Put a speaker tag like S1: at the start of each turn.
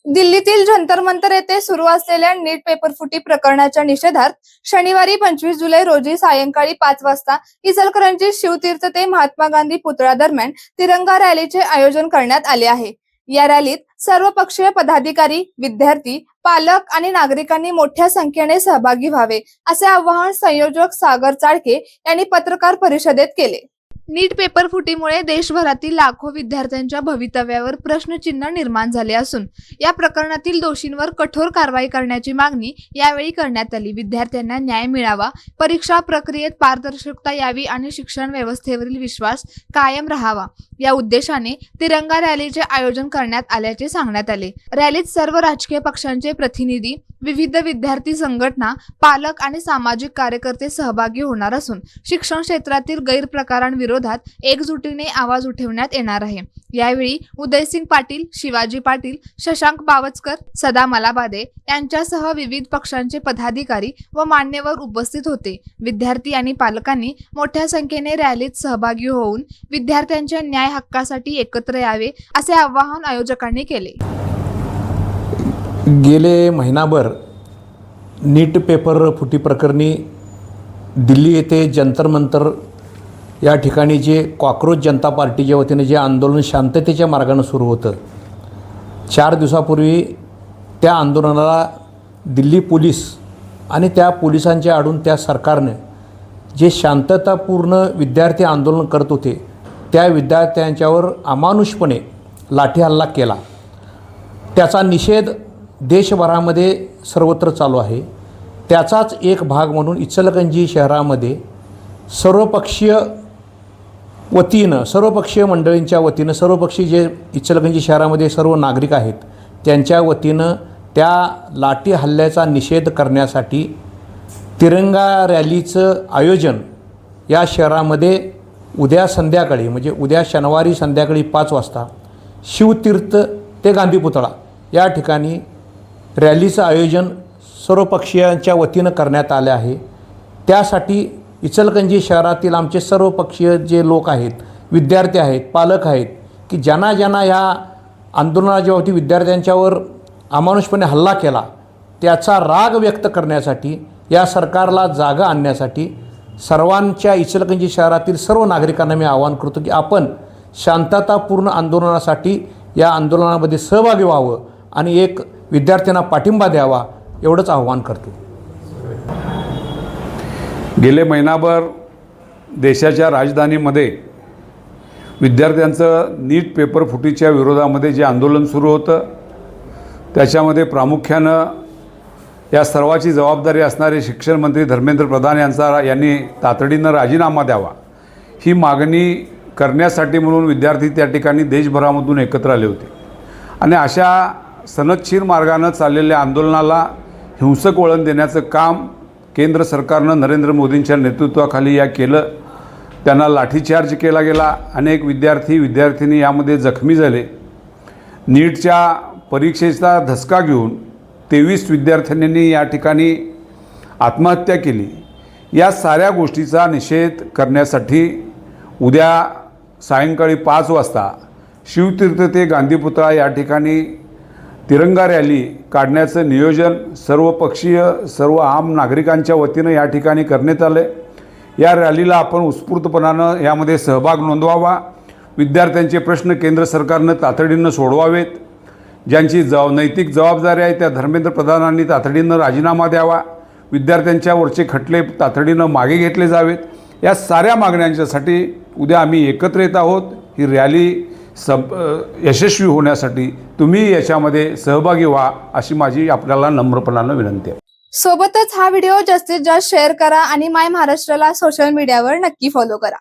S1: दिल्लीतील जंतर मंतर येथे सुरू असलेल्या नीट पेपर फुटी प्रकरणाच्या निषेधार्थ शनिवारी 25 जुलै रोजी सायंकाळी 5 वाजता इचलकरंजी शिवतीर्थ ते महात्मा गांधी पुतळा दरम्यान तिरंगा रॅलीचे आयोजन करण्यात आले आहे। या रॅलीत सर्वपक्षीय पदाधिकारी, विद्यार्थी, पालक आणि नागरिकांनी मोठ्या संख्येने सहभागी व्हावे असे आवाहन संयोजक सागर चाळके यांनी पत्रकार परिषदेत केले। नीट पेपर फुटीमुळे देशभरातील लाखो विद्यार्थ्यांच्या भवितव्यावर प्रश्नचिन्ह निर्माण झाले असून या प्रकरणातील दोषींवर कठोर कारवाई करण्याची मागणी यावेळी करण्यात आली। विद्यार्थ्यांना न्याय मिळावा, परीक्षा प्रक्रियेत पारदर्शकता यावी आणि शिक्षण व्यवस्थेवरील विश्वास कायम राहावा या उद्देशाने तिरंगा रॅलीचे आयोजन करण्यात आल्याचे सांगण्यात आले। रॅलीत सर्व राजकीय पक्षांचे प्रतिनिधी, विविध विद्यार्थी संघटना, पालक आणि सामाजिक कार्यकर्ते सहभागी होणार असून शिक्षण क्षेत्रातील गैरप्रकारांविरोधात एकजुटीने आवाज उठवण्यात येणार आहे। यावेळी उदयसिंग पाटील, शिवाजी पाटील, शशांक बावचकर, सदा मलाबादे यांच्यासह विविध पक्षांचे पदाधिकारी व मान्यवर उपस्थित होते। विद्यार्थी आणि पालकांनी मोठ्या संख्येने रॅलीत सहभागी होऊन विद्यार्थ्यांच्या न्याय हक्कासाठी एकत्र यावे असे आवाहन आयोजकांनी केले।
S2: गेले महिनाभर नीट पेपर फुटी प्रकरणी दिल्ली येथे जंतर मंतर या ठिकाणी जे कॉकरोच जनता पार्टीच्या वतीने जे आंदोलन शांततेच्या मार्गाने सुरू होतं, 4 दिवसापूर्वी त्या आंदोलनाला दिल्ली पोलीस आणि त्या पोलिसांच्या आडून त्या सरकारने जे शांततापूर्ण विद्यार्थी आंदोलन करत होते त्या विद्यार्थ्यांच्यावर अमानुषपणे लाठी हल्ला केला। त्याचा निषेध देशभरामध्ये सर्वत्र चालू आहे। त्याचाच एक भाग म्हणून इचलकरंजी शहरामध्ये सर्वपक्षीय मंडळींच्या वतीनं सर्वपक्षीय जे इचलकरंजी शहरामध्ये सर्व नागरिक आहेत त्यांच्या वतीनं त्या लाठी हल्ल्याचा निषेध करण्यासाठी तिरंगा रॅलीचं आयोजन या शहरामध्ये उद्या संध्याकाळी म्हणजे उद्या शनिवारी संध्याकाळी 5 वाजता शिवतीर्थ ते गांधी पुतळा या ठिकाणी रॅलीचं आयोजन सर्व पक्षीयांच्या वतीनं करण्यात आले आहे। त्यासाठी इचलकरंजी शहरातील आमचे सर्व पक्षीय जे लोक आहेत, विद्यार्थी आहेत, पालक आहेत की ज्यांना या आंदोलनाच्या वती विद्यार्थ्यांच्यावर अमानुषपणे हल्ला केला त्याचा राग व्यक्त करण्यासाठी, या सरकारला जागा आणण्यासाठी सर्वांच्या इचलकरंजी शहरातील सर्व नागरिकांना मी आवाहन करतो की आपण शांततापूर्ण आंदोलनासाठी या आंदोलनामध्ये सहभागी व्हावं आणि एक विद्यार्थ्यांना पाठिंबा द्यावा एवढंच आवाहन करतो।
S3: गेले महिनाभर देशाच्या राजधानीमध्ये विद्यार्थ्यांचं नीट पेपर फुटीच्या विरोधामध्ये जे आंदोलन सुरू होतं त्याच्यामध्ये प्रामुख्यानं या सर्वाची जबाबदारी असणारे शिक्षण मंत्री धर्मेंद्र प्रधान यांनी तातडीनं राजीनामा द्यावा ही मागणी करण्यासाठी म्हणून विद्यार्थी त्या ठिकाणी देशभरामधून एकत्र आले होते आणि अशा सनदशीर मार्गानं चाललेल्या आंदोलनाला हिंसक वळण देण्याचं काम केंद्र सरकारनं नरेंद्र मोदींच्या नेतृत्वाखाली केलं। त्यांना लाठीचार्ज केला गेला, अनेक विद्यार्थी यामध्ये जखमी झाले। नीटच्या परीक्षेचा धसका घेऊन 23 विद्यार्थ्यांनी या ठिकाणी आत्महत्या केली। या साऱ्या गोष्टीचा निषेध करण्यासाठी उद्या सायंकाळी 5 वाजता शिवतीर्थ ते गांधी पुतळा या ठिकाणी तिरंगा रॅली काढण्याचं नियोजन सर्व पक्षीय सर्व आम नागरिकांच्या वतीनं या ठिकाणी करण्यात आलं आहे। या रॅलीला आपण उत्स्फूर्तपणानं यामध्ये सहभाग नोंदवावा। विद्यार्थ्यांचे प्रश्न केंद्र सरकारनं तातडीनं सोडवावेत। ज्यांची नैतिक जबाबदारी आहे त्या धर्मेंद्र प्रधानांनी तातडीनं राजीनामा द्यावा। विद्यार्थ्यांच्यावरचे खटले तातडीनं मागे घेतले जावेत। या साऱ्या मागण्यांच्यासाठी उद्या आम्ही एकत्र येत आहोत। ही रॅली यशस्वी होण्यासाठी तुम्ही याच्यामध्ये सहभागी व्हा अशी माझी आपल्याला नम्रपणानं विनंती आहे।
S1: सोबतच हा व्हिडिओ जास्तीत जास्त शेअर करा आणि माय महाराष्ट्राला सोशल मीडियावर नक्की फॉलो करा।